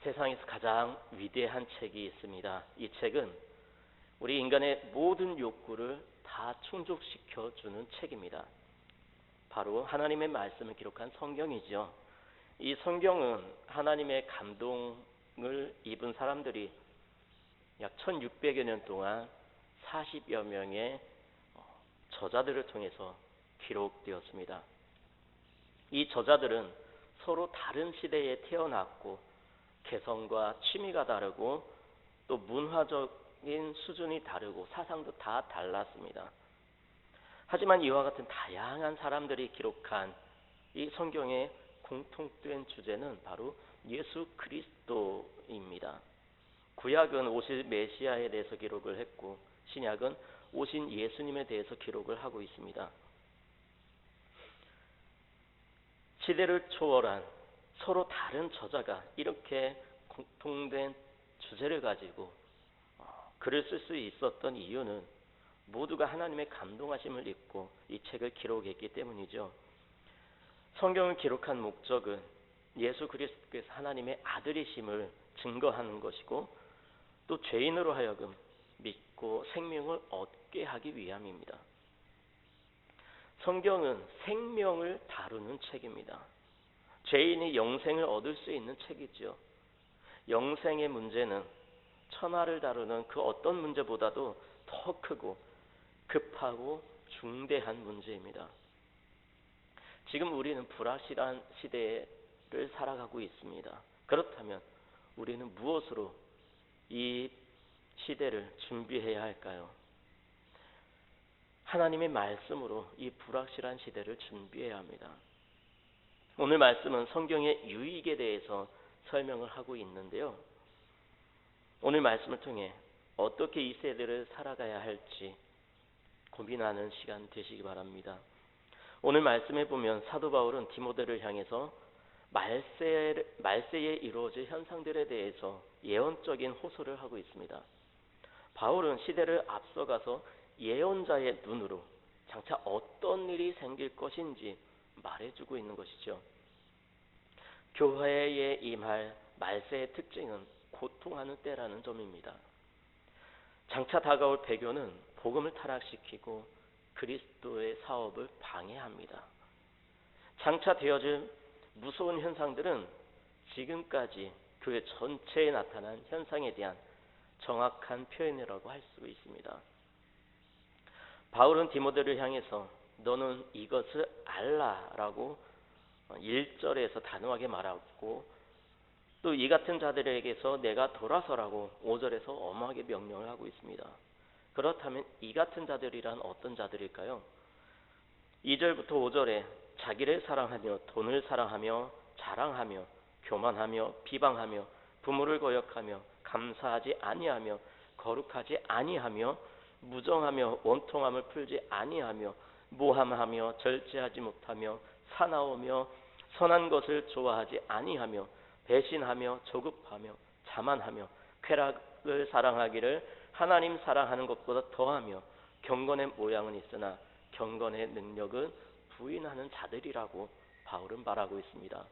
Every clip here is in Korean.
세상에서 가장 위대한 책이 있습니다. 이 책은 우리 인간의 모든 욕구를 다 충족시켜 주는 책입니다. 바로 하나님의 말씀을 기록한 성경이죠. 이 성경은 하나님의 감동을 입은 사람들이 약 1600여 년 동안 40여 명의 저자들을 통해서 기록되었습니다. 이 저자들은 서로 다른 시대에 태어났고 개성과 취미가 다르고 또 문화적인 수준이 다르고 사상도 다 달랐습니다. 하지만 이와 같은 다양한 사람들이 기록한 이 성경의 공통된 주제는 바로 예수 그리스도입니다. 구약은 오실 메시아에 대해서 기록을 했고 신약은 오신 예수님에 대해서 기록을 하고 있습니다. 시대를 초월한 서로 다른 저자가 이렇게 공통된 주제를 가지고 글을 쓸 수 있었던 이유는 모두가 하나님의 감동하심을 입고 이 책을 기록했기 때문이죠. 성경을 기록한 목적은 예수 그리스도께서 하나님의 아들이심을 증거하는 것이고 또 죄인으로 하여금 믿고 생명을 얻게 하기 위함입니다. 성경은 생명을 다루는 책입니다. 죄인이 영생을 얻을 수 있는 책이죠. 영생의 문제는 천하를 다루는 그 어떤 문제보다도 더 크고 급하고 중대한 문제입니다. 지금 우리는 불확실한 시대를 살아가고 있습니다. 그렇다면 우리는 무엇으로 이 시대를 준비해야 할까요? 하나님의 말씀으로 이 불확실한 시대를 준비해야 합니다. 오늘 말씀은 성경의 유익에 대해서 설명을 하고 있는데요. 오늘 말씀을 통해 어떻게 이 세대를 살아가야 할지 고민하는 시간 되시기 바랍니다. 오늘 말씀에 보면 사도 바울은 디모데를 향해서 말세에 이루어질 현상들에 대해서 예언적인 호소를 하고 있습니다. 바울은 시대를 앞서가서 예언자의 눈으로 장차 어떤 일이 생길 것인지 말해주고 있는 것이죠. 교회에 임할 말세의 특징은 고통하는 때라는 점입니다. 장차 다가올 배교는 복음을 타락시키고 그리스도의 사업을 방해합니다. 장차 되어질 무서운 현상들은 지금까지 교회 전체에 나타난 현상에 대한 정확한 표현이라고 할 수 있습니다. 바울은 디모데를 향해서 너는 이것을 알라라고 1절에서 단호하게 말하고 또 이 같은 자들에게서 내가 돌아서라고 5절에서 엄하게 명령을 하고 있습니다. 그렇다면 이 같은 자들이란 어떤 자들일까요? 2절부터 5절에 자기를 사랑하며 돈을 사랑하며 자랑하며 교만하며 비방하며 부모를 거역하며 감사하지 아니하며 거룩하지 아니하며 무정하며 원통함을 풀지 아니하며 모함하며 절제하지 못하며 사나우며 선한 것을 좋아하지 아니하며 배신하며 조급하며 자만하며 쾌락을 사랑하기를 하나님 사랑하는 것보다 더하며 경건의 모양은 있으나 경건의 능력은 부인하는 자들이라고 바울은 말하고 있습니다.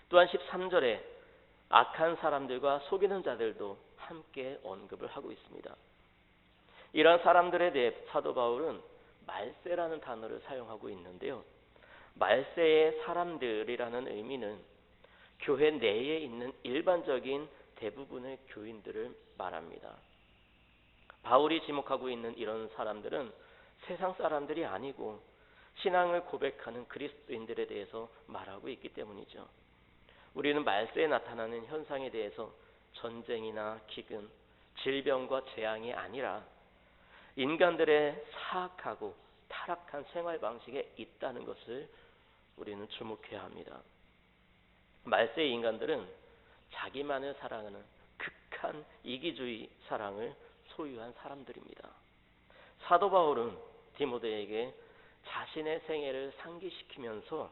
또한 13절에 악한 사람들과 속이는 자들도 함께 언급을 하고 있습니다. 이러한 사람들에 대해 사도 바울은 말세라는 단어를 사용하고 있는데요. 말세의 사람들이라는 의미는 교회 내에 있는 일반적인 대부분의 교인들을 말합니다. 바울이 지목하고 있는 이런 사람들은 세상 사람들이 아니고 신앙을 고백하는 그리스도인들에 대해서 말하고 있기 때문이죠. 우리는 말세에 나타나는 현상에 대해서 전쟁이나 기근, 질병과 재앙이 아니라 인간들의 사악하고 타락한 생활 방식에 있다는 것을 우리는 주목해야 합니다. 말세의 인간들은 자기만을 사랑하는 극한 이기주의 사랑을 소유한 사람들입니다. 사도 바울은 디모데에게 자신의 생애를 상기시키면서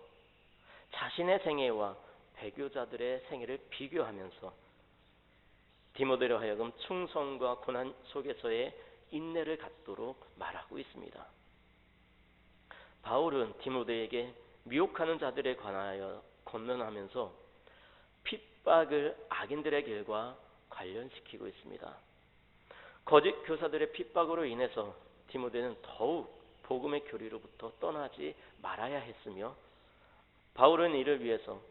자신의 생애와 배교자들의 생애를 비교하면서 디모데로 하여금 충성과 고난 속에서의 인내를 갖도록 말하고 있습니다. 바울은 디모데에게 미혹하는 자들에 관하여 권면하면서 핍박을 악인들의 길과 관련시키고 있습니다. 거짓 교사들의 핍박으로 인해서 디모데는 더욱 복음의 교리로부터 떠나지 말아야 했으며, 바울은 이를 위해서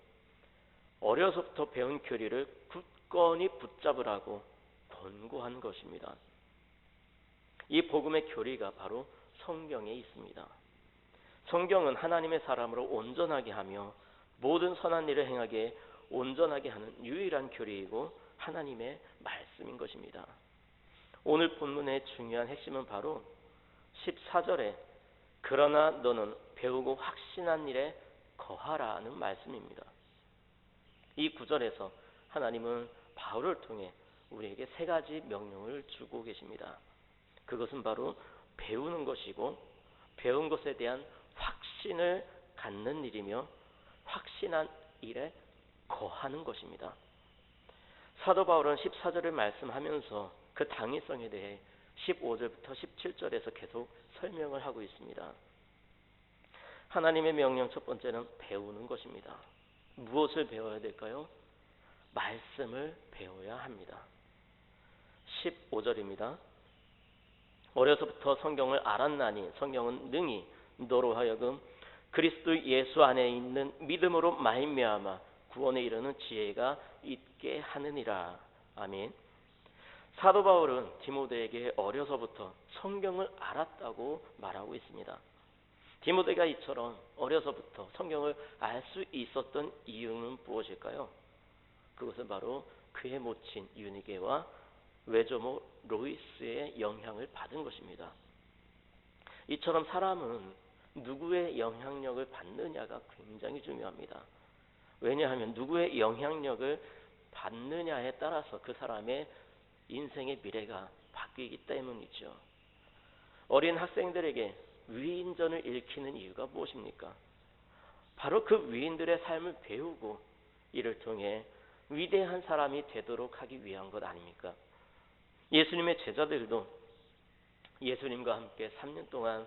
어려서부터 배운 교리를 굳건히 붙잡으라고 권고한 것입니다. 이 복음의 교리가 바로 성경에 있습니다. 성경은 하나님의 사람으로 온전하게 하며 모든 선한 일을 행하게 온전하게 하는 유일한 교리이고 하나님의 말씀인 것입니다. 오늘 본문의 중요한 핵심은 바로 14절에 그러나 너는 배우고 확신한 일에 거하라는 말씀입니다. 이 구절에서 하나님은 바울을 통해 우리에게 세 가지 명령을 주고 계십니다. 그것은 바로 배우는 것이고, 배운 것에 대한 확신을 갖는 일이며, 확신한 일에 거하는 것입니다. 사도 바울은 14절을 말씀하면서 그 당위성에 대해 15절부터 17절에서 계속 설명을 하고 있습니다. 하나님의 명령 첫 번째는 배우는 것입니다. 무엇을 배워야 될까요? 말씀을 배워야 합니다. 15절입니다. 어려서부터 성경을 알았나니 성경은 능히 너로 하여금 그리스도 예수 안에 있는 믿음으로 말미암아 구원에 이르는 지혜가 있게 하느니라. 아멘. 사도 바울은 디모데에게 어려서부터 성경을 알았다고 말하고 있습니다. 디모데가 이처럼 어려서부터 성경을 알 수 있었던 이유는 무엇일까요? 그것은 바로 그의 모친 유니게와 외조모 로이스의 영향을 받은 것입니다. 이처럼 사람은 누구의 영향력을 받느냐가 굉장히 중요합니다. 왜냐하면 누구의 영향력을 받느냐에 따라서 그 사람의 인생의 미래가 바뀌기 때문이죠. 어린 학생들에게 위인전을 읽히는 이유가 무엇입니까? 바로 그 위인들의 삶을 배우고 이를 통해 위대한 사람이 되도록 하기 위한 것 아닙니까? 예수님의 제자들도 예수님과 함께 3년 동안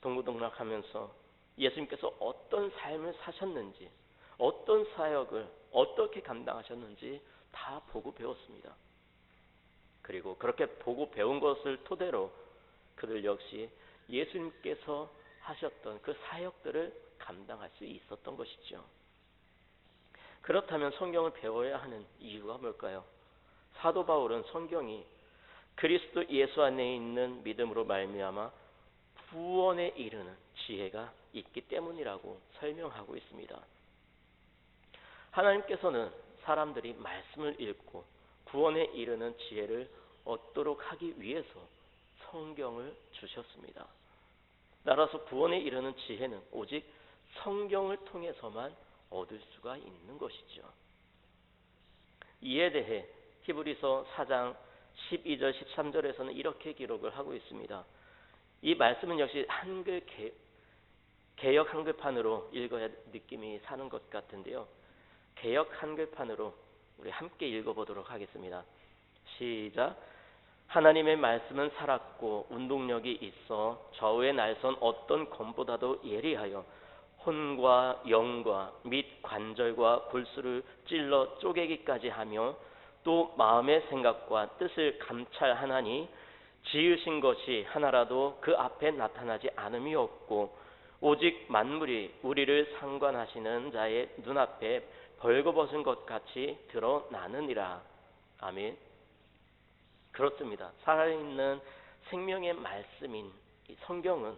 동고동락하면서 예수님께서 어떤 삶을 사셨는지, 어떤 사역을 어떻게 감당하셨는지 다 보고 배웠습니다. 그리고 그렇게 보고 배운 것을 토대로 그들 역시 예수님께서 하셨던 그 사역들을 감당할 수 있었던 것이죠. 그렇다면 성경을 배워야 하는 이유가 뭘까요? 사도 바울은 성경이 그리스도 예수 안에 있는 믿음으로 말미암아 구원에 이르는 지혜가 있기 때문이라고 설명하고 있습니다. 하나님께서는 사람들이 말씀을 읽고 구원에 이르는 지혜를 얻도록 하기 위해서 성경을 주셨습니다. 따라서 구원에 이르는 지혜는 오직 성경을 통해서만 얻을 수가 있는 것이죠. 이에 대해 히브리서 4장 12절 13절에서는 이렇게 기록을 하고 있습니다. 이 말씀은 역시 개역 한글판으로 읽어야 느낌이 사는 것 같은데요. 개역 한글판으로 우리 함께 읽어보도록 하겠습니다. 시작. 하나님의 말씀은 살았고 운동력이 있어 좌우의 날선 어떤 검보다도 예리하여 혼과 영과 및 관절과 골수를 찔러 쪼개기까지 하며 또 마음의 생각과 뜻을 감찰하나니 지으신 것이 하나라도 그 앞에 나타나지 않음이 없고 오직 만물이 우리를 상관하시는 자의 눈앞에 벌거벗은 것 같이 드러나느니라. 아멘. 그렇습니다. 살아있는 생명의 말씀인 이 성경은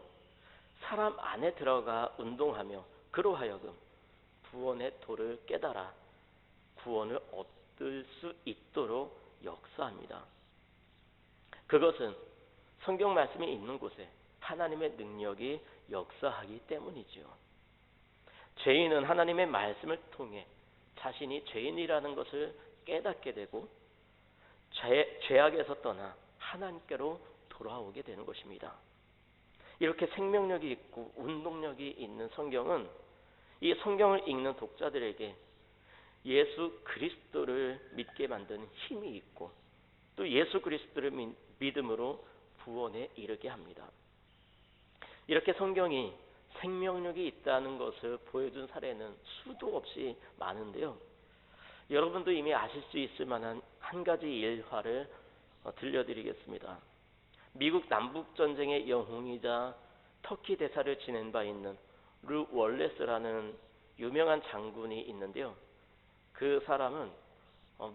사람 안에 들어가 운동하며 그로 하여금 구원의 도를 깨달아 구원을 얻을 수 있도록 역사합니다. 그것은 성경 말씀이 있는 곳에 하나님의 능력이 역사하기 때문이죠. 죄인은 하나님의 말씀을 통해 자신이 죄인이라는 것을 깨닫게 되고 죄악에서 떠나 하나님께로 돌아오게 되는 것입니다. 이렇게 생명력이 있고 운동력이 있는 성경은 이 성경을 읽는 독자들에게 예수 그리스도를 믿게 만드는 힘이 있고 또 예수 그리스도를 믿음으로 구원에 이르게 합니다. 이렇게 성경이 생명력이 있다는 것을 보여준 사례는 수도 없이 많은데요. 여러분도 이미 아실 수 있을 만한 한 가지 일화를 들려드리겠습니다. 미국 남북전쟁의 영웅이자 터키 대사를 지낸 바 있는 루 월레스라는 유명한 장군이 있는데요. 그 사람은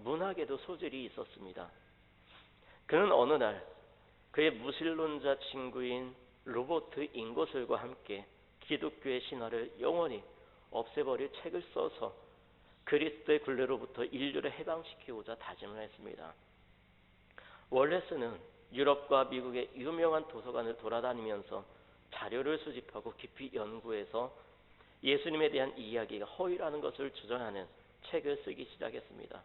문학에도 소질이 있었습니다. 그는 어느 날 그의 무신론자 친구인 로버트 잉거슬과 함께 기독교의 신화를 영원히 없애버릴 책을 써서 그리스도의 굴레로부터 인류를 해방시키고자 다짐을 했습니다. 월레스는 유럽과 미국의 유명한 도서관을 돌아다니면서 자료를 수집하고 깊이 연구해서 예수님에 대한 이야기가 허위라는 것을 주장하는 책을 쓰기 시작했습니다.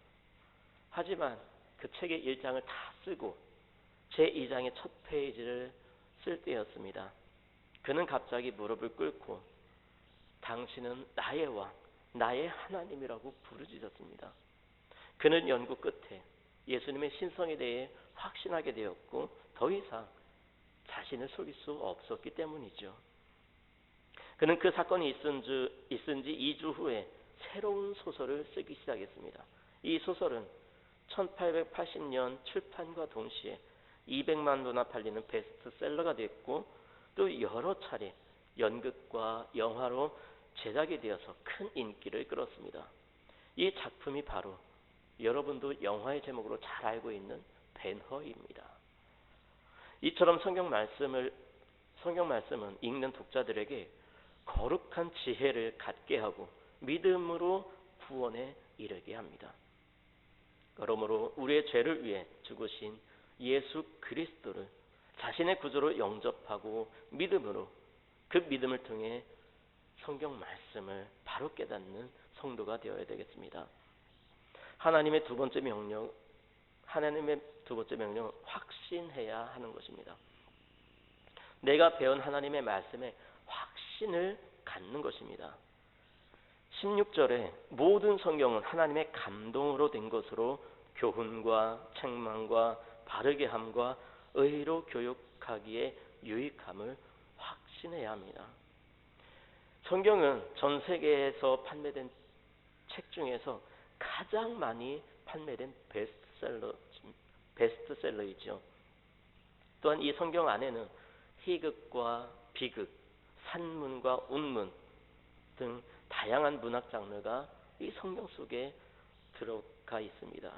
하지만 그 책의 1장을 다 쓰고 제2장의 첫 페이지를 쓸 때였습니다. 그는 갑자기 무릎을 꿇고 당신은 나의 왕, 나의 하나님이라고 부르짖었습니다. 그는 연구 끝에 예수님의 신성에 대해 확신하게 되었고 더 이상 자신을 속일 수 없었기 때문이죠. 그는 그 사건이 있은 지 2주 후에 새로운 소설을 쓰기 시작했습니다. 이 소설은 1880년 출판과 동시에 200만 부나 팔리는 베스트셀러가 됐고 또 여러 차례 연극과 영화로 제작이 되어서 큰 인기를 끌었습니다. 이 작품이 바로 여러분도 영화의 제목으로 잘 알고 있는 벤허입니다. 이처럼 성경 말씀은 읽는 독자들에게 거룩한 지혜를 갖게 하고 믿음으로 구원에 이르게 합니다. 그러므로 우리의 죄를 위해 죽으신 예수 그리스도를 자신의 구주로 영접하고 믿음으로 그 믿음을 통해 성경 말씀을 바로 깨닫는 성도가 되어야 되겠습니다. 하나님의 두 번째 명령은 확신해야 하는 것입니다. 내가 배운 하나님의 말씀에 확신을 갖는 것입니다. 16절에 모든 성경은 하나님의 감동으로 된 것으로 교훈과 책망과 바르게 함과 의로 교육하기에 유익함을 확신해야 합니다. 성경은 전 세계에서 판매된 책 중에서 가장 많이 판매된 베스트셀러이죠. 또한 이 성경 안에는 희극과 비극, 산문과 운문 등 다양한 문학 장르가 이 성경 속에 들어가 있습니다.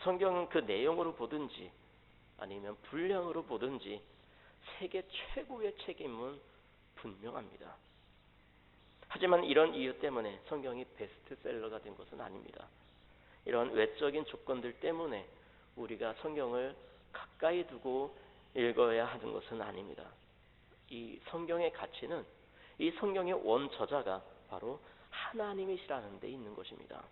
성경은 그 내용으로 보든지 아니면 분량으로 보든지 세계 최고의 책임은 분명합니다. 하지만 이런 이유 때문에 성경이 베스트셀러가 된 것은 아닙니다. 이런 외적인 조건들 때문에 우리가 성경을 가까이 두고 읽어야 하는 것은 아닙니다. 이 성경의 가치는 이 성경의 원저자가 바로 하나님이시라는 데 있는 것입니다.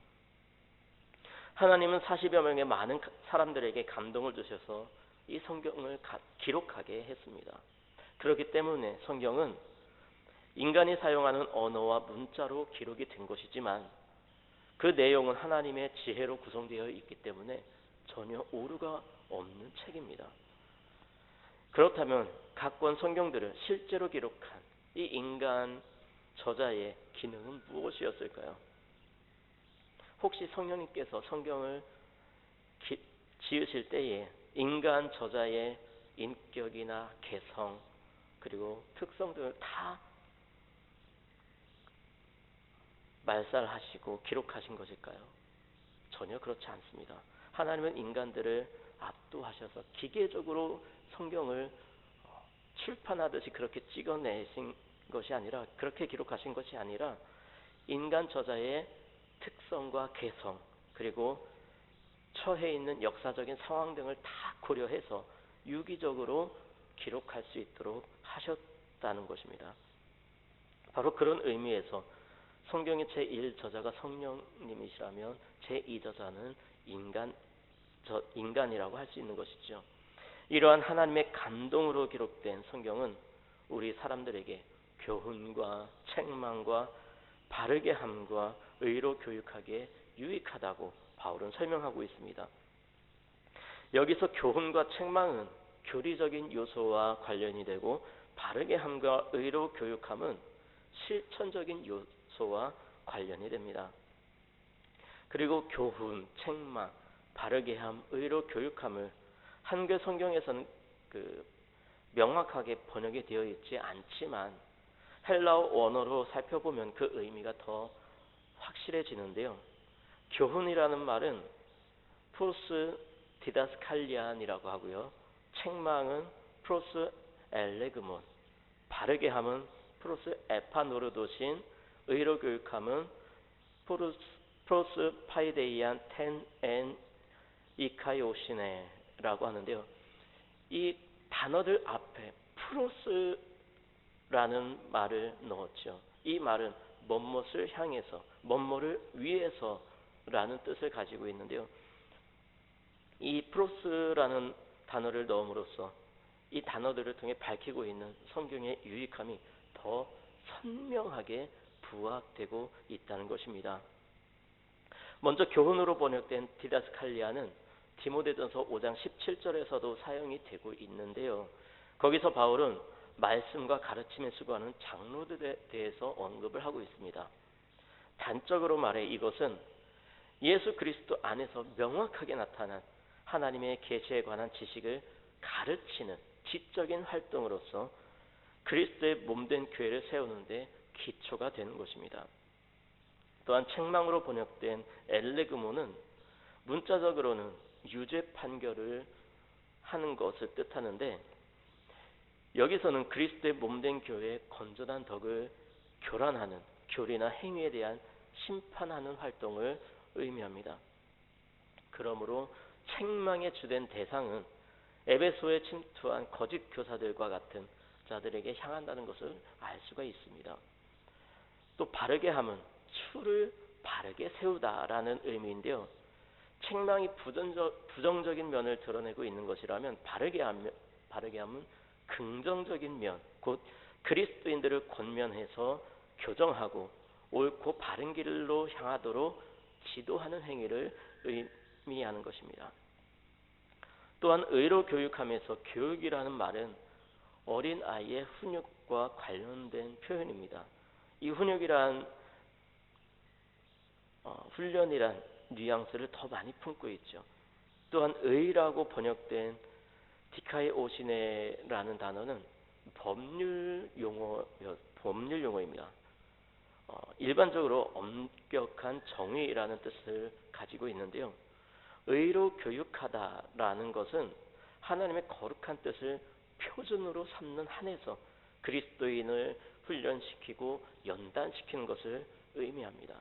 하나님은 40여 명의 많은 사람들에게 감동을 주셔서 이 성경을 기록하게 했습니다. 그렇기 때문에 성경은 인간이 사용하는 언어와 문자로 기록이 된 것이지만 그 내용은 하나님의 지혜로 구성되어 있기 때문에 전혀 오류가 없는 책입니다. 그렇다면 각 권 성경들을 실제로 기록한 이 인간 저자의 기능은 무엇이었을까요? 혹시 성령님께서 성경을 지으실 때에 인간 저자의 인격이나 개성 그리고 특성 등을 다 말살하시고 기록하신 것일까요? 전혀 그렇지 않습니다. 하나님은 인간들을 압도하셔서 기계적으로 성경을 출판하듯이 그렇게 찍어내신 것이 아니라, 그렇게 기록하신 것이 아니라 인간 저자의 특성과 개성 그리고 처해 있는 역사적인 상황 등을 다 고려해서 유기적으로 기록할 수 있도록 하셨다는 것입니다. 바로 그런 의미에서 성경의 제1저자가 성령님이시라면 제2저자는 인간이라고 할 수 있는 것이죠. 이러한 하나님의 감동으로 기록된 성경은 우리 사람들에게 교훈과 책망과 바르게 함과 의로 교육하기에 유익하다고 바울은 설명하고 있습니다. 여기서 교훈과 책망은 교리적인 요소와 관련이 되고 바르게 함과 의로 교육함은 실천적인 요소와 관련이 됩니다. 그리고 교훈, 책망, 바르게 함, 의로 교육함을 한글 성경에서는 명확하게 번역이 되어 있지 않지만 헬라어 원어로 살펴보면 그 의미가 더 확실해지는데요. 교훈이라는 말은 프로스 디다스칼리안이라고 하고요. 책망은 프로스 엘레그몬, 바르게 함은 프로스 에파노르도신, 의로 교육함은 프로스 파이데이안 텐 이카이오시네라고 하는데요. 이 단어들 앞에 프로스라는 말을 넣었죠. 이 말은 뭐뭇을 향해서, 뭐뭐를 위해서라는 뜻을 가지고 있는데요. 이 프로스라는 단어를 넣음으로써 이 단어들을 통해 밝히고 있는 성경의 유익함이 더 선명하게 부각되고 있다는 것입니다. 먼저 교훈으로 번역된 디다스칼리아는 디모데전서 5장 17절에서도 사용이 되고 있는데요. 거기서 바울은 말씀과 가르침에 수고하는 장로들에 대해서 언급을 하고 있습니다. 단적으로 말해 이것은 예수 그리스도 안에서 명확하게 나타난 하나님의 계시에 관한 지식을 가르치는 지적인 활동으로서 그리스도의 몸된 교회를 세우는 데 기초가 되는 것입니다. 또한 책망으로 번역된 엘레그모는 문자적으로는 유죄 판결을 하는 것을 뜻하는데 여기서는 그리스도의 몸된 교회의 건전한 덕을 교란하는 교리나 행위에 대한 심판하는 활동을 의미합니다. 그러므로 책망의 주된 대상은 에베소에 침투한 거짓 교사들과 같은 자들에게 향한다는 것을 알 수가 있습니다. 또 바르게 함은 추를 바르게 세우다라는 의미인데요. 책망이 부정적인 면을 드러내고 있는 것이라면 바르게 함은 긍정적인 면, 곧 그리스도인들을 권면해서 교정하고 옳고 바른 길로 향하도록 지도하는 행위를 의미하는 것입니다. 또한 의로 교육함에서 교육이라는 말은 어린 아이의 훈육과 관련된 표현입니다. 이 훈육이란 훈련이란 뉘앙스를 더 많이 품고 있죠. 또한 의라고 번역된 디카이오시네라는 단어는 법률 용어입니다. 일반적으로 엄격한 정의라는 뜻을 가지고 있는데요. 의로 교육하다라는 것은 하나님의 거룩한 뜻을 표준으로 삼는 한에서 그리스도인을 훈련시키고 연단시키는 것을 의미합니다.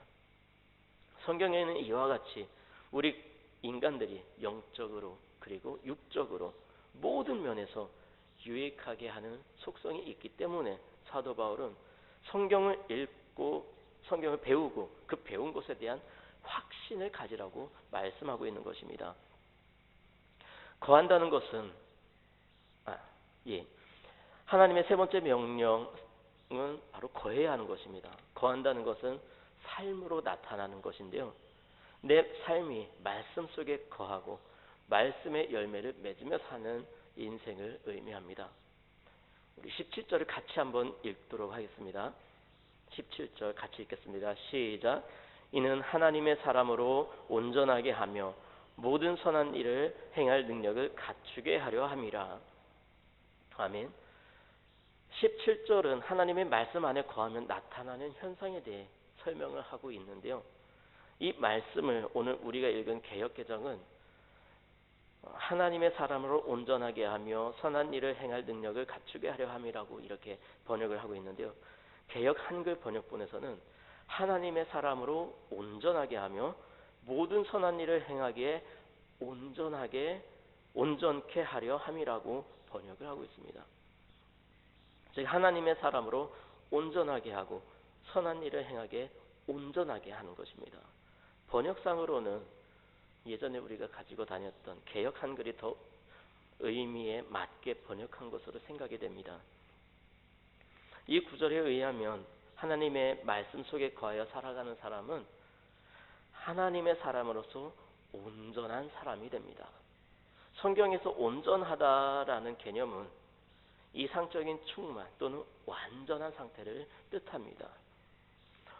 성경에는 이와 같이 우리 인간들이 영적으로 그리고 육적으로 모든 면에서 유익하게 하는 속성이 있기 때문에 사도 바울은 성경을 읽고 성경을 배우고 그 배운 것에 대한 확신을 가지라고 말씀하고 있는 것입니다. 거한다는 것은 하나님의 세 번째 명령은 바로 거해야 하는 것입니다. 거한다는 것은 삶으로 나타나는 것인데요. 내 삶이 말씀 속에 거하고 말씀의 열매를 맺으며 사는 인생을 의미합니다. 우리 17절을 같이 한번 읽도록 하겠습니다. 17절 같이 읽겠습니다. 시작. 이는 하나님의 사람으로 온전하게 하며 모든 선한 일을 행할 능력을 갖추게 하려 함이라. 아멘. 17절은 하나님의 말씀 안에 거하면 나타나는 현상에 대해 설명을 하고 있는데요. 이 말씀을 오늘 우리가 읽은 개역개정은 하나님의 사람으로 온전하게 하며 선한 일을 행할 능력을 갖추게 하려 함이라고 이렇게 번역을 하고 있는데요. 개역 한글 번역본에서는 하나님의 사람으로 온전하게 하며 모든 선한 일을 행하기에 온전케 하려 함이라고 번역을 하고 있습니다. 즉 하나님의 사람으로 온전하게 하고 선한 일을 행하기에 온전하게 하는 것입니다. 번역상으로는 예전에 우리가 가지고 다녔던 개역 한글이 더 의미에 맞게 번역한 것으로 생각이 됩니다. 이 구절에 의하면 하나님의 말씀 속에 거하여 살아가는 사람은 하나님의 사람으로서 온전한 사람이 됩니다. 성경에서 온전하다라는 개념은 이상적인 충만 또는 완전한 상태를 뜻합니다.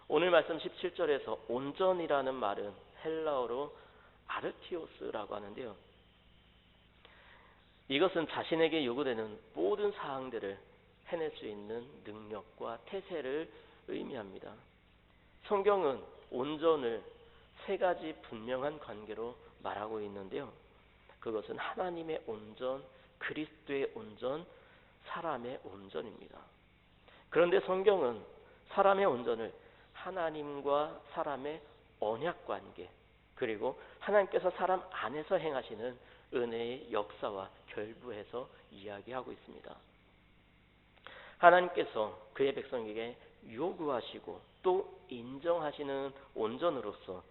오늘 말씀 17절에서 온전이라는 말은 헬라어로 아르티오스라고 하는데요. 이것은 자신에게 요구되는 모든 사항들을 해낼 수 있는 능력과 태세를 의미합니다. 성경은 온전을 세 가지 분명한 관계로 말하고 있는데요. 그것은 하나님의 온전, 그리스도의 온전, 사람의 온전입니다. 그런데 성경은 사람의 온전을 하나님과 사람의 언약 관계, 그리고 하나님께서 사람 안에서 행하시는 은혜의 역사와 결부해서 이야기하고 있습니다. 하나님께서 그의 백성에게 요구하시고 또 인정하시는 온전으로서,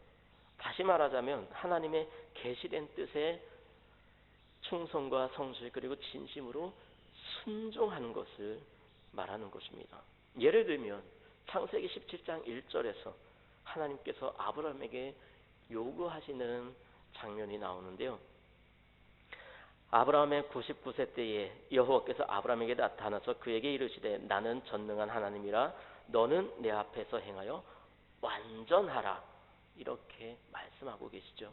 다시 말하자면 하나님의 계시된 뜻에 충성과 성실 그리고 진심으로 순종하는 것을 말하는 것입니다. 예를 들면 창세기 17장 1절에서 하나님께서 아브라함에게 요구하시는 장면이 나오는데요. 아브라함의 99세 때에 여호와께서 아브라함에게 나타나서 그에게 이르시되 나는 전능한 하나님이라 너는 내 앞에서 행하여 완전하라, 이렇게 말씀하고 계시죠.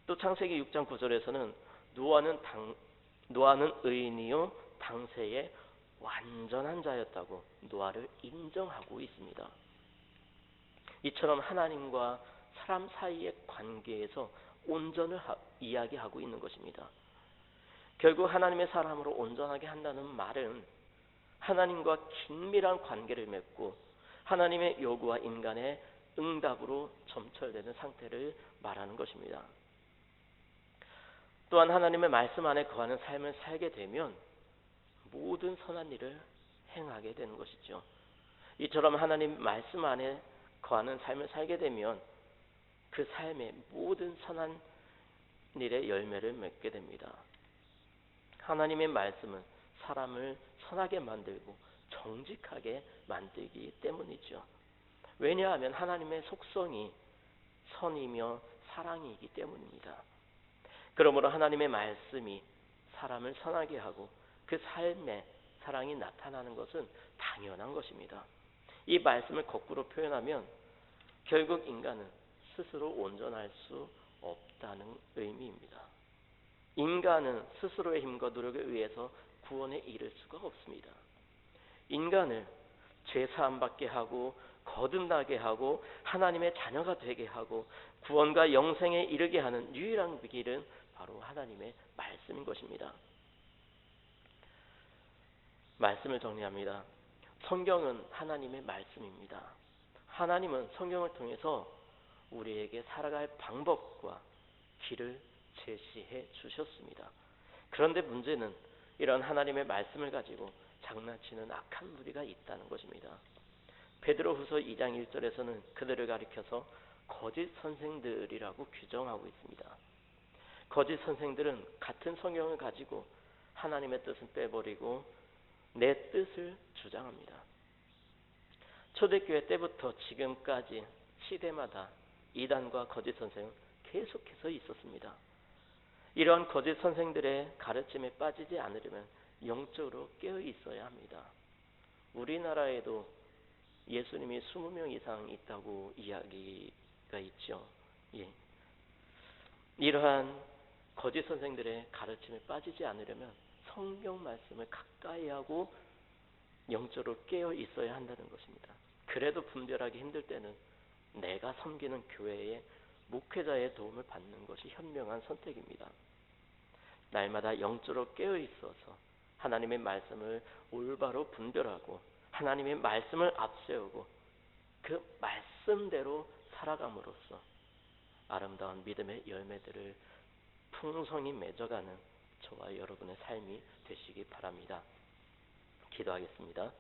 또 창세기 6장 9절에서는 노아는 의인이요 당세에 완전한 자였다고 노아를 인정하고 있습니다. 이처럼 하나님과 사람 사이의 관계에서 온전을 이야기하고 있는 것입니다. 결국 하나님의 사람으로 온전하게 한다는 말은 하나님과 긴밀한 관계를 맺고 하나님의 요구와 인간의 응답으로 점철되는 상태를 말하는 것입니다. 또한 하나님의 말씀 안에 거하는 삶을 살게 되면 모든 선한 일을 행하게 되는 것이죠. 이처럼 하나님 말씀 안에 거하는 삶을 살게 되면 그 삶의 모든 선한 일의 열매를 맺게 됩니다. 하나님의 말씀은 사람을 선하게 만들고 정직하게 만들기 때문이죠. 왜냐하면 하나님의 속성이 선이며 사랑이기 때문입니다. 그러므로 하나님의 말씀이 사람을 선하게 하고 그 삶에 사랑이 나타나는 것은 당연한 것입니다. 이 말씀을 거꾸로 표현하면 결국 인간은 스스로 온전할 수 없다는 의미입니다. 인간은 스스로의 힘과 노력에 의해서 구원에 이를 수가 없습니다. 인간을 죄사함 받게 하고 거듭나게 하고 하나님의 자녀가 되게 하고 구원과 영생에 이르게 하는 유일한 길은 바로 하나님의 말씀인 것입니다. 말씀을 정리합니다. 성경은 하나님의 말씀입니다. 하나님은 성경을 통해서 우리에게 살아갈 방법과 길을 제시해 주셨습니다. 그런데 문제는 이런 하나님의 말씀을 가지고 장난치는 악한 무리가 있다는 것입니다. 베드로후서 2장 1절에서는 그들을 가리켜서 거짓 선생들이라고 규정하고 있습니다. 거짓 선생들은 같은 성경을 가지고 하나님의 뜻은 빼버리고 내 뜻을 주장합니다. 초대교회 때부터 지금까지 시대마다 이단과 거짓 선생은 계속해서 있었습니다. 이러한 거짓 선생들의 가르침에 빠지지 않으려면 영적으로 깨어 있어야 합니다. 우리나라에도 예수님이 20명 이상 있다고 이야기가 있죠. 예. 이러한 거짓 선생들의 가르침에 빠지지 않으려면 성경 말씀을 가까이 하고 영적으로 깨어 있어야 한다는 것입니다. 그래도 분별하기 힘들 때는 내가 섬기는 교회의 목회자의 도움을 받는 것이 현명한 선택입니다. 날마다 영적으로 깨어 있어서 하나님의 말씀을 올바로 분별하고 하나님의 말씀을 앞세우고 그 말씀대로 살아감으로써 아름다운 믿음의 열매들을 풍성히 맺어가는 저와 여러분의 삶이 되시기 바랍니다. 기도하겠습니다.